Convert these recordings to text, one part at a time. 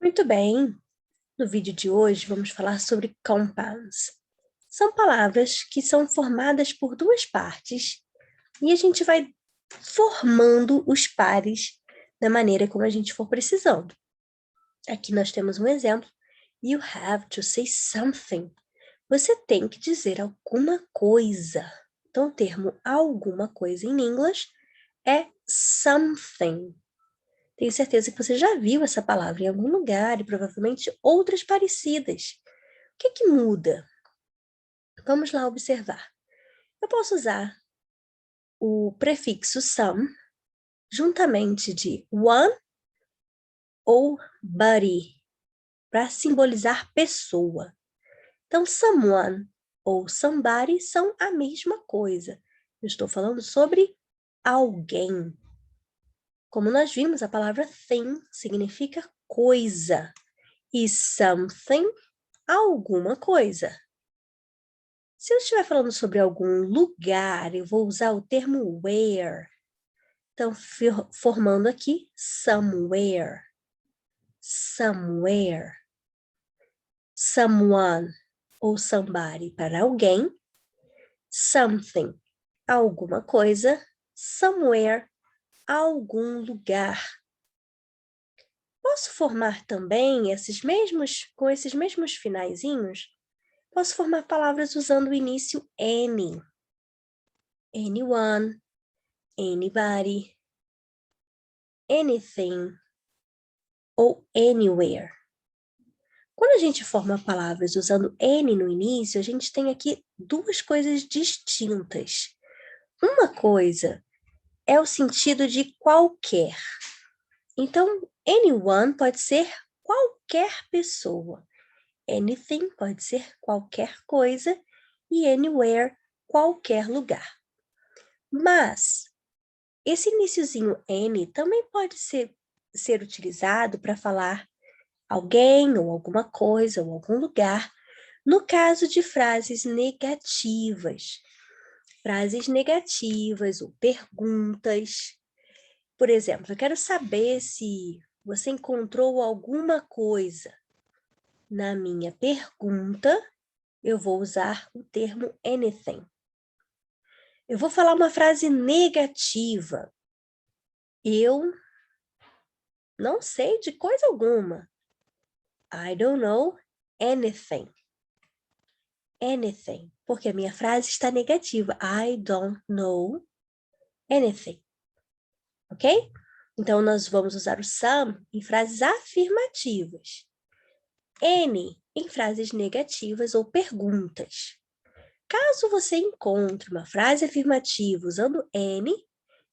Muito bem, no vídeo de hoje vamos falar sobre compounds. São palavras que são formadas por duas partes e a gente vai formando os pares da maneira como a gente for precisando. Aqui nós temos um exemplo. You have to say something. Você tem que dizer alguma coisa. Então o termo alguma coisa em inglês é something. Tenho certeza que você já viu essa palavra em algum lugar e provavelmente outras parecidas. O que muda? Vamos lá observar. Eu posso usar o prefixo some juntamente de one ou buddy para simbolizar pessoa. Então, someone ou somebody são a mesma coisa. Eu estou falando sobre alguém. Como nós vimos, a palavra thing significa coisa. E something, alguma coisa. Se eu estiver falando sobre algum lugar, eu vou usar o termo where. Então, formando aqui somewhere. Somewhere. Someone ou somebody para alguém. Something, alguma coisa. Somewhere, algum lugar. Posso formar também com esses mesmos finaizinhos? Posso formar palavras usando o início any. Anyone, anybody, anything ou anywhere. Quando a gente forma palavras usando any no início, a gente tem aqui duas coisas distintas. Uma coisa é o sentido de qualquer. Então, anyone pode ser qualquer pessoa. Anything pode ser qualquer coisa e anywhere, qualquer lugar. Mas esse iniciozinho N também pode ser utilizado para falar alguém ou alguma coisa ou algum lugar, no caso de frases negativas. Frases negativas ou perguntas. Por exemplo, eu quero saber se você encontrou alguma coisa. Na minha pergunta, eu vou usar o termo anything. Eu vou falar uma frase negativa. Eu não sei de coisa alguma. I don't know anything. Anything. Porque a minha frase está negativa. I don't know anything. Ok? Então, nós vamos usar o some em frases afirmativas. Any em frases negativas ou perguntas. Caso você encontre uma frase afirmativa usando any,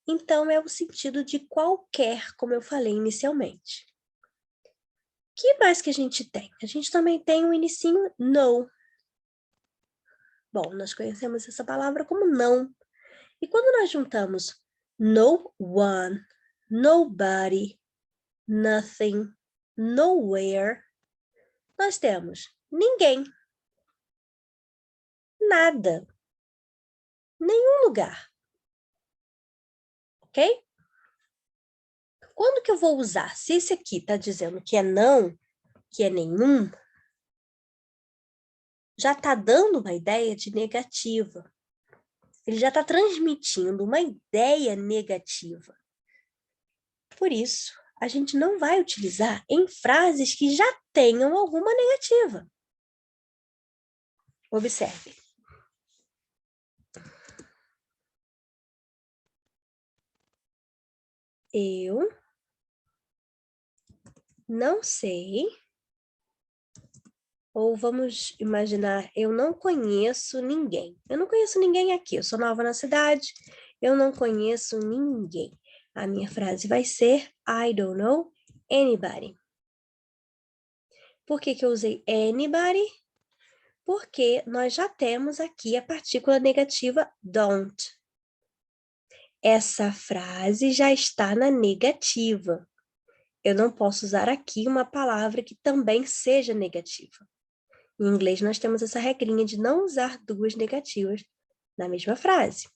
então é o sentido de qualquer, como eu falei inicialmente. O que mais que a gente tem? A gente também tem o inicinho no. Bom, nós conhecemos essa palavra como não. E quando nós juntamos no one, nobody, nothing, nowhere, nós temos ninguém, nada, nenhum lugar. Ok? Quando que eu vou usar? Se esse aqui está dizendo que é não, que é nenhum, já está dando uma ideia de negativa. Ele já está transmitindo uma ideia negativa. Por isso, a gente não vai utilizar em frases que já tenham alguma negativa. Observe. Eu não sei, ou vamos imaginar, eu não conheço ninguém. Eu não conheço ninguém aqui, eu sou nova na cidade, eu não conheço ninguém. A minha frase vai ser I don't know anybody. Por que eu usei anybody? Porque nós já temos aqui a partícula negativa don't. Essa frase já está na negativa. Eu não posso usar aqui uma palavra que também seja negativa. Em inglês, nós temos essa regrinha de não usar duas negativas na mesma frase.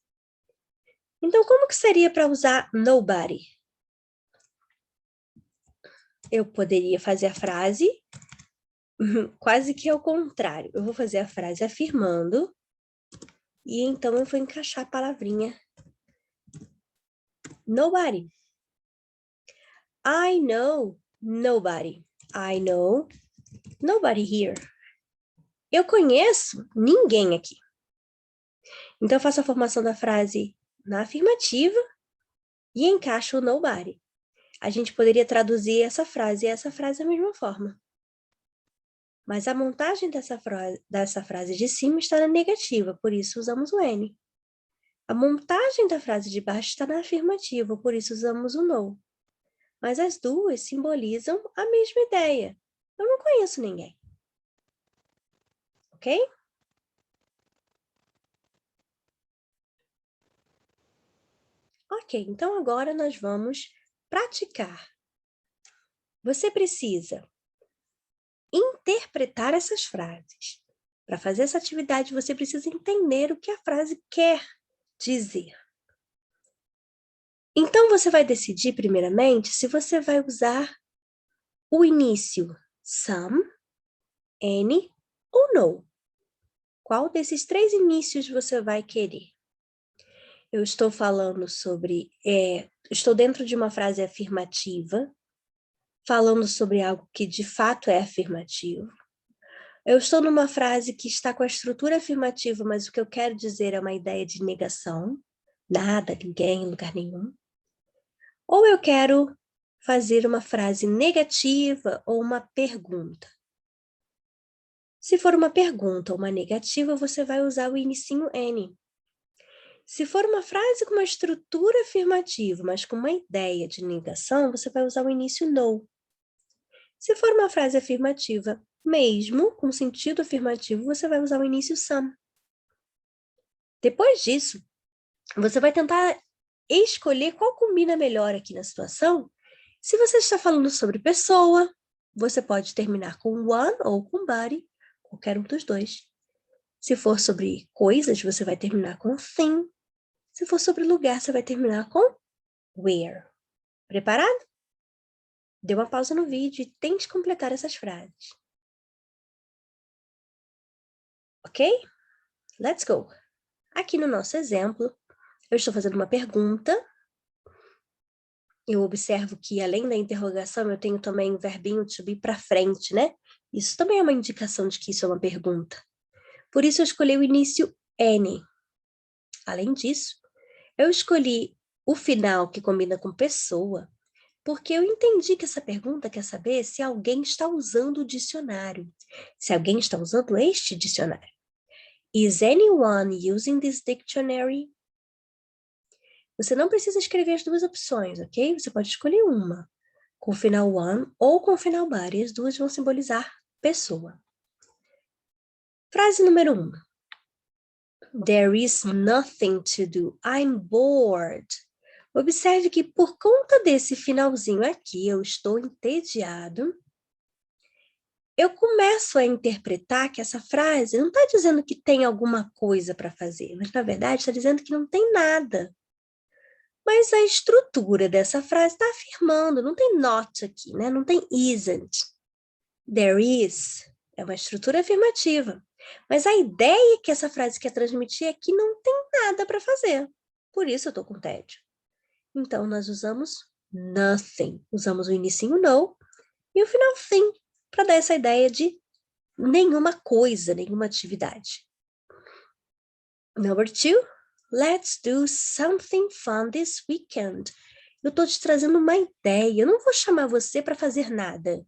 Então, como que seria para usar nobody? eu poderia fazer a frase quase que ao contrário. Eu vou fazer a frase afirmando e então eu vou encaixar a palavrinha nobody. I know nobody. I know nobody here. Eu conheço ninguém aqui. Então, eu faço a formação da frase na afirmativa e encaixo o nobody. A gente poderia traduzir essa frase da mesma forma. Mas a montagem dessa frase de cima está na negativa, por isso usamos o N. A montagem da frase de baixo está na afirmativa, por isso usamos o no. Mas as duas simbolizam a mesma ideia. Eu não conheço ninguém. Ok? Ok, então agora nós vamos praticar. Você precisa interpretar essas frases. Para fazer essa atividade, você precisa entender o que a frase quer dizer. Então, você vai decidir, primeiramente, se você vai usar o início some, any ou no. Qual desses três inícios você vai querer? Eu estou falando sobre... estou dentro de uma frase afirmativa, falando sobre algo que de fato é afirmativo. Eu estou numa frase que está com a estrutura afirmativa, mas o que eu quero dizer é uma ideia de negação. Nada, ninguém, lugar nenhum. Ou eu quero fazer uma frase negativa ou uma pergunta. Se for uma pergunta ou uma negativa, você vai usar o inicinho N. Se for uma frase com uma estrutura afirmativa, mas com uma ideia de negação, você vai usar o início no. Se for uma frase afirmativa, mesmo com sentido afirmativo, você vai usar o início some. Depois disso, você vai tentar escolher qual combina melhor aqui na situação. Se você está falando sobre pessoa, você pode terminar com one ou com body, qualquer um dos dois. Se for sobre coisas, você vai terminar com thing. Se for sobre lugar, você vai terminar com where. Preparado? Dê uma pausa no vídeo e tente completar essas frases. Ok? Let's go! Aqui no nosso exemplo, eu estou fazendo uma pergunta. Eu observo que, além da interrogação, eu tenho também o verbinho to be para frente, né? Isso também é uma indicação de que isso é uma pergunta. Por isso, eu escolhi o início N. Além disso, eu escolhi o final que combina com pessoa, porque eu entendi que essa pergunta quer saber se alguém está usando o dicionário. Se alguém está usando este dicionário. Is anyone using this dictionary? Você não precisa escrever as duas opções, ok? Você pode escolher uma, com o final one ou com o final body. As duas vão simbolizar pessoa. Frase número 1. There is nothing to do. I'm bored. Observe que por conta desse finalzinho aqui, eu estou entediado. Eu começo a interpretar que essa frase não está dizendo que tem alguma coisa para fazer, mas na verdade está dizendo que não tem nada. Mas a estrutura dessa frase está afirmando, não tem not aqui, né? Não tem isn't. There is é uma estrutura afirmativa. Mas a ideia que essa frase quer transmitir é que não tem nada para fazer. Por isso eu estou com tédio. Então, nós usamos nothing. Usamos o inicinho no e o final thing para dar essa ideia de nenhuma coisa, nenhuma atividade. Number 2. Let's do something fun this weekend. Eu estou te trazendo uma ideia. Eu não vou chamar você para fazer nada.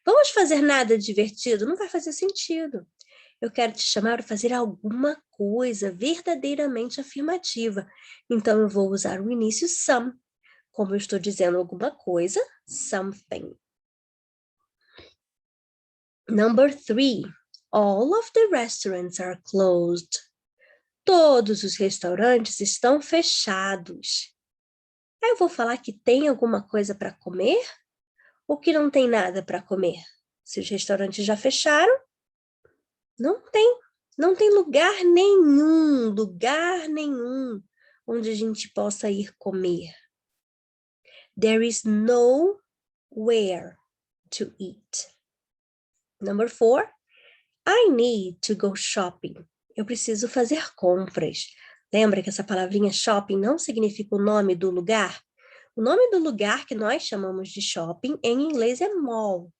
Vamos fazer nada divertido? Não vai fazer sentido. Eu quero te chamar para fazer alguma coisa verdadeiramente afirmativa. Então, eu vou usar o início some. Como eu estou dizendo alguma coisa, something. Number 3. All of the restaurants are closed. Todos os restaurantes estão fechados. Aí eu vou falar que tem alguma coisa para comer ou que não tem nada para comer? Se os restaurantes já fecharam, não tem. Não tem lugar nenhum onde a gente possa ir comer. There is nowhere. to eat. Number 4, I need to go shopping. Eu preciso fazer compras. Lembra que essa palavrinha shopping não significa o nome do lugar? O nome do lugar que nós chamamos de shopping em inglês é mall.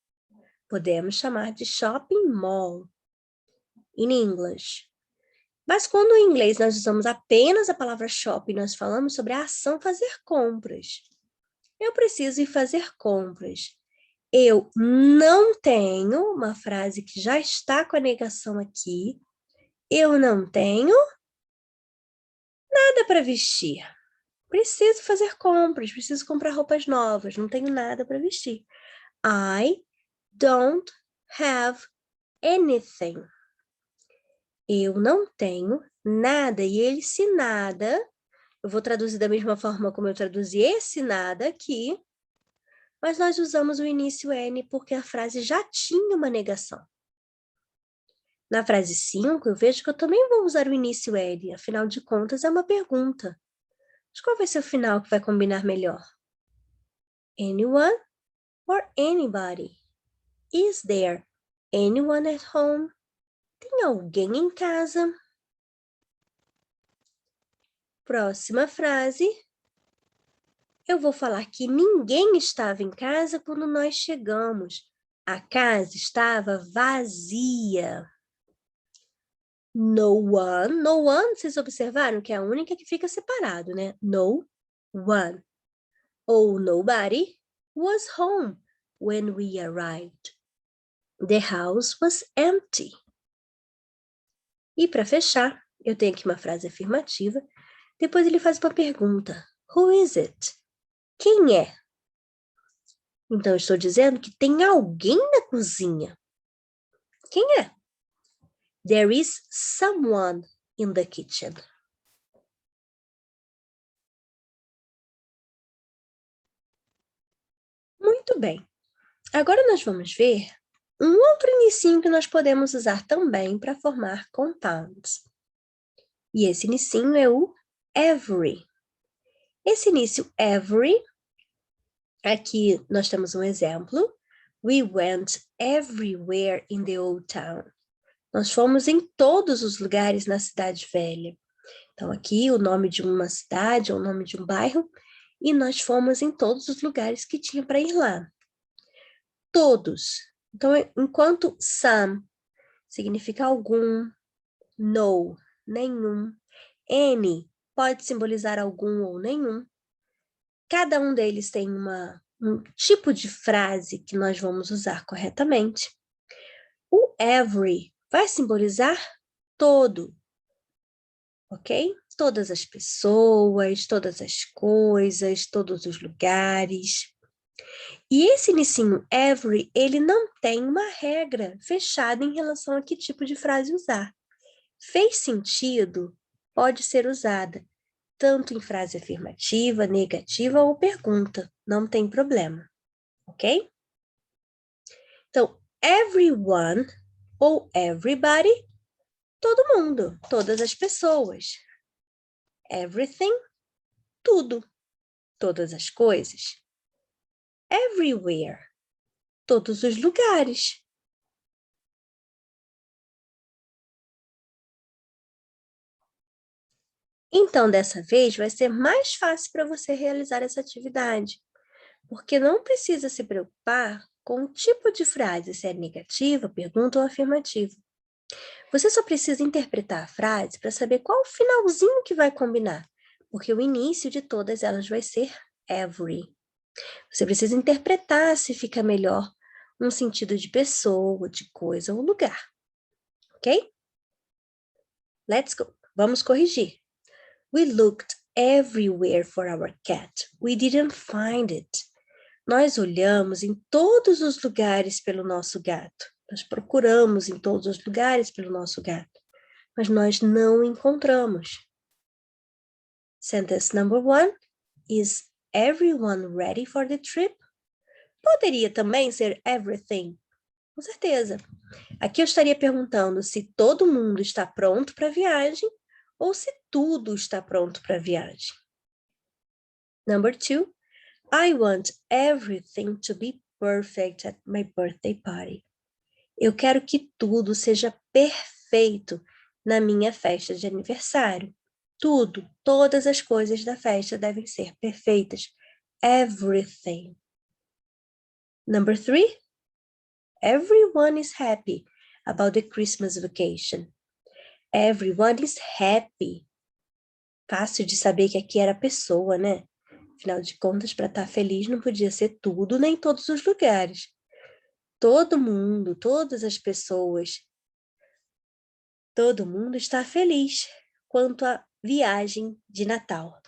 Podemos chamar de shopping mall in English. Mas quando em inglês nós usamos apenas a palavra shopping, nós falamos sobre a ação fazer compras. Eu preciso ir fazer compras. Eu não tenho, uma frase que já está com a negação aqui. Eu não tenho nada para vestir. Preciso fazer compras, preciso comprar roupas novas, não tenho nada para vestir. I don't have anything. Eu não tenho nada. E esse nada, eu vou traduzir da mesma forma como eu traduzi esse nada aqui, mas nós usamos o início N porque a frase já tinha uma negação. Na frase 5, eu vejo que eu também vou usar o início N, afinal de contas é uma pergunta. Mas qual vai ser o final que vai combinar melhor? Anyone or anybody? Is there anyone at home? Tem alguém em casa? Próxima frase. Eu vou falar que ninguém estava em casa quando nós chegamos. A casa estava vazia. No one, vocês observaram que é a única que fica separado, né? No one. Ou nobody was home when we arrived. The house was empty. E para fechar, eu tenho aqui uma frase afirmativa. Depois ele faz uma pergunta. Who is it? Quem é? Então, eu estou dizendo que tem alguém na cozinha. Quem é? There is someone in the kitchen. Muito bem. Agora nós vamos ver um outro inicinho que nós podemos usar também para formar compounds. E esse inicinho é o every. Esse início every, aqui nós temos um exemplo. We went everywhere in the old town. Nós fomos em todos os lugares na cidade velha. Então, aqui o nome de uma cidade, ou o nome de um bairro, e nós fomos em todos os lugares que tinha para ir lá. Todos. Então, enquanto some significa algum, no, nenhum, any pode simbolizar algum ou nenhum, cada um deles tem um tipo de frase que nós vamos usar corretamente. O every vai simbolizar todo, ok? Todas as pessoas, todas as coisas, todos os lugares. E esse inicinho every, ele não tem uma regra fechada em relação a que tipo de frase usar. Fez sentido, pode ser usada tanto em frase afirmativa, negativa ou pergunta, não tem problema, ok? Então, everyone ou everybody, todo mundo, todas as pessoas. Everything, tudo, todas as coisas. Everywhere, todos os lugares. Então, dessa vez, vai ser mais fácil para você realizar essa atividade, porque não precisa se preocupar com o tipo de frase, se é negativa, pergunta ou afirmativa. Você só precisa interpretar a frase para saber qual o finalzinho que vai combinar, porque o início de todas elas vai ser every. Você precisa interpretar se fica melhor um sentido de pessoa, de coisa ou lugar. Ok? Let's go. Vamos corrigir. We looked everywhere for our cat. We didn't find it. Nós olhamos em todos os lugares pelo nosso gato. Nós procuramos em todos os lugares pelo nosso gato, mas nós não encontramos. Sentence number 1. Is everyone ready for the trip? Poderia também ser everything. Com certeza. Aqui eu estaria perguntando se todo mundo está pronto para a viagem ou se tudo está pronto para a viagem. Number 2. I want everything to be perfect at my birthday party. Eu quero que tudo seja perfeito na minha festa de aniversário. Tudo, todas as coisas da festa devem ser perfeitas. Everything. Number 3. Everyone is happy about the Christmas vacation. Everyone is happy. Fácil de saber que aqui era pessoa, né? Afinal de contas, para estar feliz não podia ser tudo nem em todos os lugares. Todo mundo, todas as pessoas, todo mundo está feliz quanto à viagem de Natal.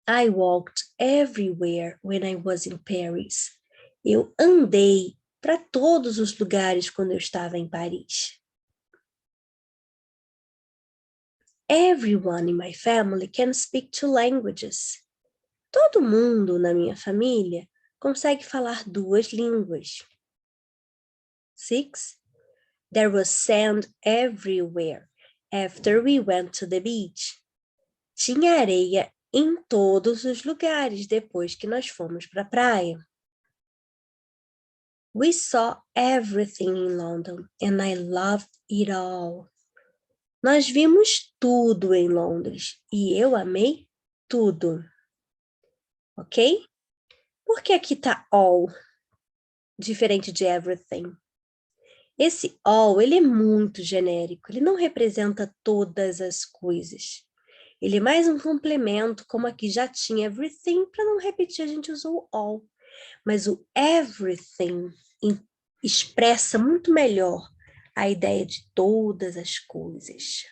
I walked everywhere when I was in Paris. Eu andei para todos os lugares quando eu estava em Paris. Everyone in my family can speak 2 languages. Todo mundo na minha família consegue falar 2 línguas. 6. There was sand everywhere after we went to the beach. Tinha areia em todos os lugares depois que nós fomos para a praia. We saw everything in London and I loved it all. Nós vimos tudo em Londres e eu amei tudo. Ok? Por que aqui tá all, diferente de everything? Esse all, ele é muito genérico, ele não representa todas as coisas. Ele é mais um complemento, como aqui já tinha everything, para não repetir, a gente usou all. Mas o everything expressa muito melhor a ideia de todas as coisas.